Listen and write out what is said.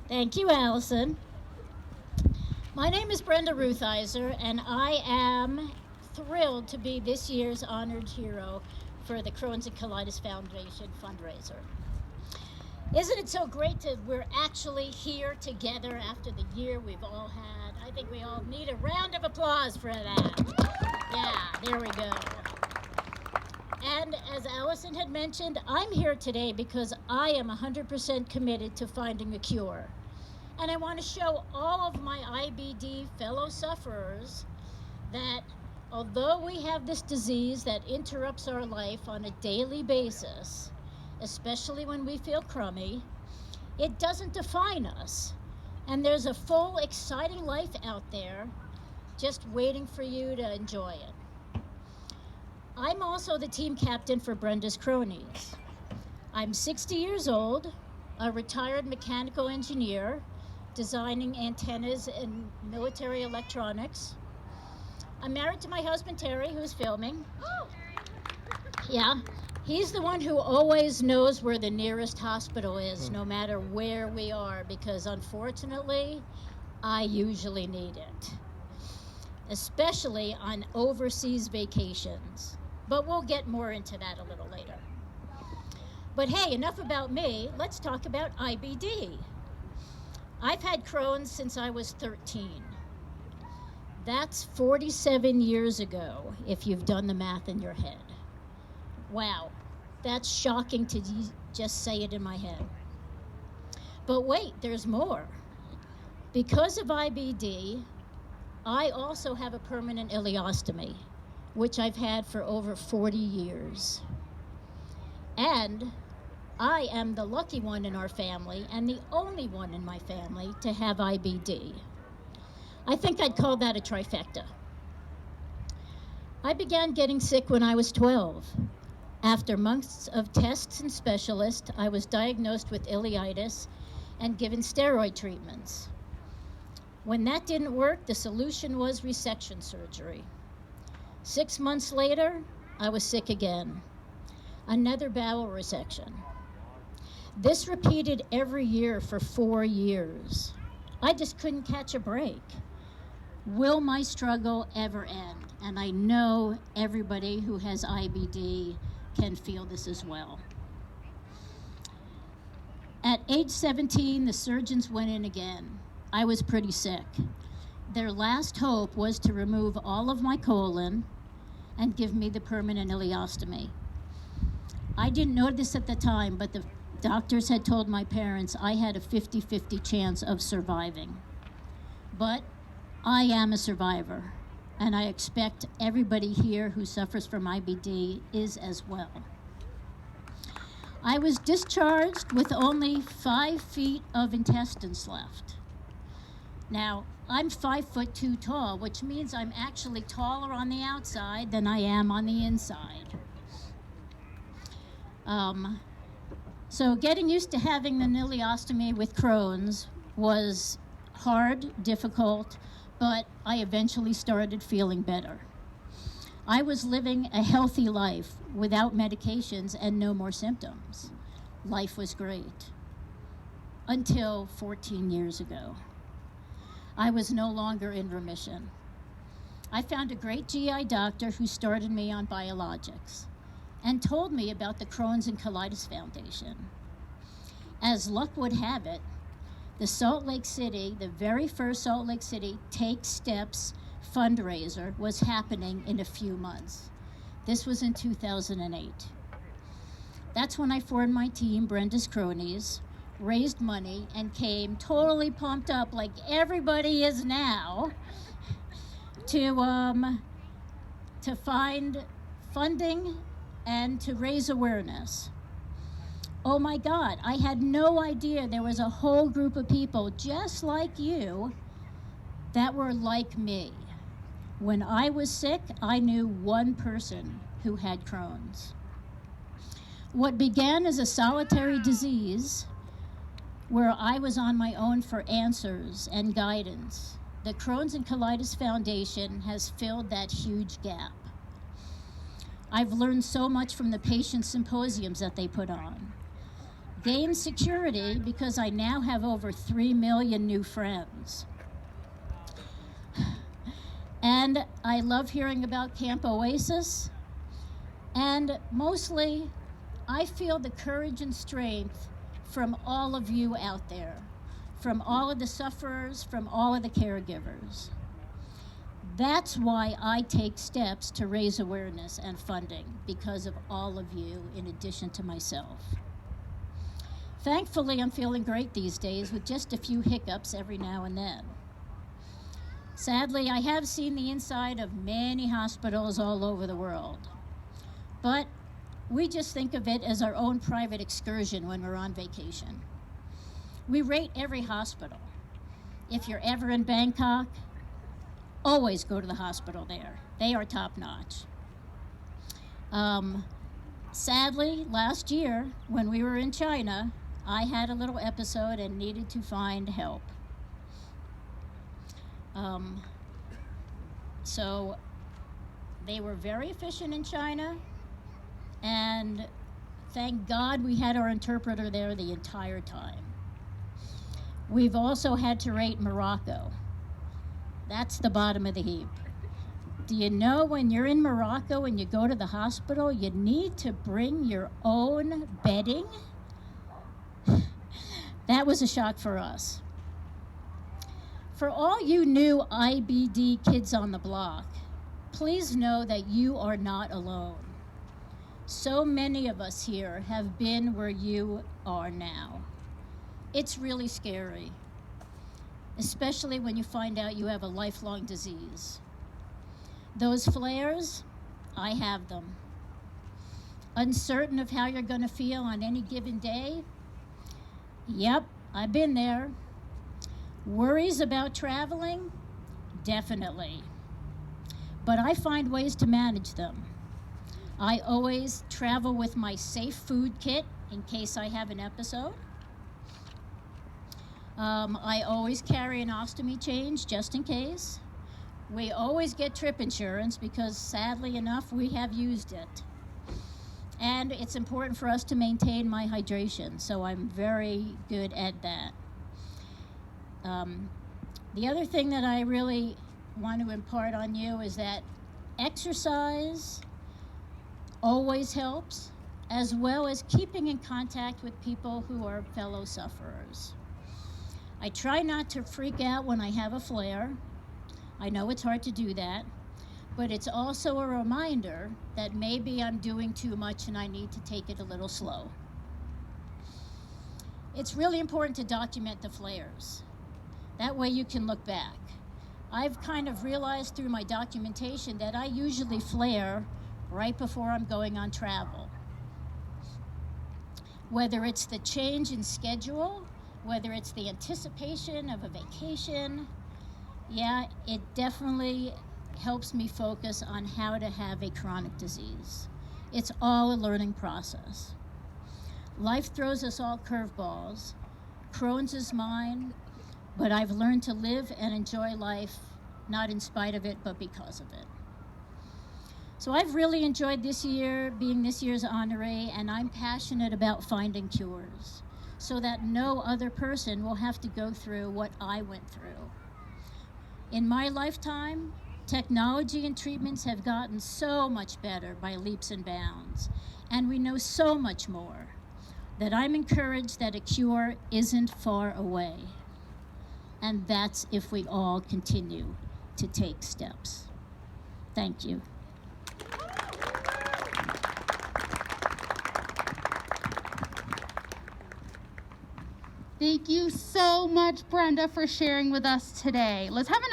Thank you, Allison. My name is Brenda Ruthizer, and I am thrilled to be this year's honored hero for the CROHNS and Colitis Foundation fundraiser. Isn't it so great that we're actually here together after the year we've all had? I think we all need a round of applause for that. Yeah, there we go. And as Allison had mentioned, I'm here today because I am 100% committed to finding a cure. And I want to show all of my IBD fellow sufferers that although we have this disease that interrupts our life on a daily basis, especially when we feel crummy, it doesn't define us. And there's a full, exciting life out there just waiting for you to enjoy it. I'm also the team captain for Brenda's Cronies. I'm 60 years old, a retired mechanical engineer, designing antennas and military electronics. I'm married to my husband, Terry, who's filming. Yeah, he's the one who always knows where the nearest hospital is, no matter where we are, because unfortunately, I usually need it, especially on overseas vacations. But we'll get more into that a little later. But hey, enough about me. Let's talk about IBD. I've had Crohn's since I was 13. That's 47 years ago, if you've done the math in your head. Wow, that's shocking to just say it in my head. But wait, there's more. Because of IBD, I also have a permanent ileostomy, which I've had for over 40 years. And I am the lucky one in our family and the only one in my family to have IBD. I think I'd call that a trifecta. I began getting sick when I was 12. After months of tests and specialists, I was diagnosed with ileitis and given steroid treatments. When that didn't work, the solution was resection surgery. 6 months later, I was sick again. Another bowel resection. This repeated every year for 4 years. I just couldn't catch a break. Will my struggle ever end? And I know everybody who has IBD can feel this as well. At age 17, the surgeons went in again. I was pretty sick. Their last hope was to remove all of my colon and give me the permanent ileostomy. I didn't know this at the time, but the doctors had told my parents I had a 50-50 chance of surviving. But I am a survivor, and I expect everybody here who suffers from IBD is as well. I was discharged with only 5 feet of intestines left. Now, I'm 5'2" tall, which means I'm actually taller on the outside than I am on the inside. So getting used to having the ileostomy with Crohn's was hard, difficult, but I eventually started feeling better. I was living a healthy life without medications and no more symptoms. Life was great. Until 14 years ago. I was no longer in remission. I found a great GI doctor who started me on biologics and told me about the CROHNS and Colitis Foundation. As luck would have it, the very first Salt Lake City Take Steps fundraiser was happening in a few months. This was in 2008. That's when I formed my team, Brenda's Cronies, raised money, and came totally pumped up like everybody is now to find funding and to raise awareness. Oh my God, I had no idea there was a whole group of people just like you that were like me. When I was sick, I knew one person who had Crohn's. What began as a solitary disease, where I was on my own for answers and guidance, the CROHNS and Colitis Foundation has filled that huge gap. I've learned so much from the patient symposiums that they put on. gained security because I now have over 3 million new friends. And I love hearing about Camp Oasis. And mostly, I feel the courage and strength from all of you out there, from all of the sufferers, from all of the caregivers. That's why I take steps to raise awareness and funding, because of all of you, in addition to myself. Thankfully, I'm feeling great these days with just a few hiccups every now and then. Sadly, I have seen the inside of many hospitals all over the world. But we just think of it as our own private excursion when we're on vacation. We rate every hospital. If you're ever in Bangkok, always go to the hospital there. They are top-notch. Sadly, last year, when we were in China, I had a little episode and needed to find help. So they were very efficient in China, and thank God we had our interpreter there the entire time. We've also had to rate Morocco. That's the bottom of the heap. Do you know when you're in Morocco and you go to the hospital, you need to bring your own bedding? That was a shock for us. For all you new IBD kids on the block, please know that you are not alone. So many of us here have been where you are now. It's really scary, especially when you find out you have a lifelong disease. Those flares, I have them. Uncertain of how you're going to feel on any given day? Yep, I've been there. Worries about traveling? Definitely. But I find ways to manage them. I always travel with my safe food kit in case I have an episode. I always carry an ostomy change just in case. We always get trip insurance because, sadly enough, we have used it. And it's important for us to maintain my hydration, so I'm very good at that. The other thing that I really want to impart on you is that exercise always helps, as well as keeping in contact with people who are fellow sufferers. I try not to freak out when I have a flare. I know it's hard to do that, but it's also a reminder that maybe I'm doing too much and I need to take it a little slow. It's really important to document the flares. That way you can look back. I've kind of realized through my documentation that I usually flare right before I'm going on travel. Whether it's the change in schedule, whether it's the anticipation of a vacation, yeah, it definitely helps me focus on how to have a chronic disease. It's all a learning process. Life throws us all curveballs. Crohn's is mine, but I've learned to live and enjoy life, not in spite of it, but because of it. So I've really enjoyed this year, being this year's honoree, and I'm passionate about finding cures so that no other person will have to go through what I went through. In my lifetime, technology and treatments have gotten so much better by leaps and bounds, and we know so much more that I'm encouraged that a cure isn't far away. And that's if we all continue to take steps. Thank you. Thank you so much, Brenda, for sharing with us today. Let's have an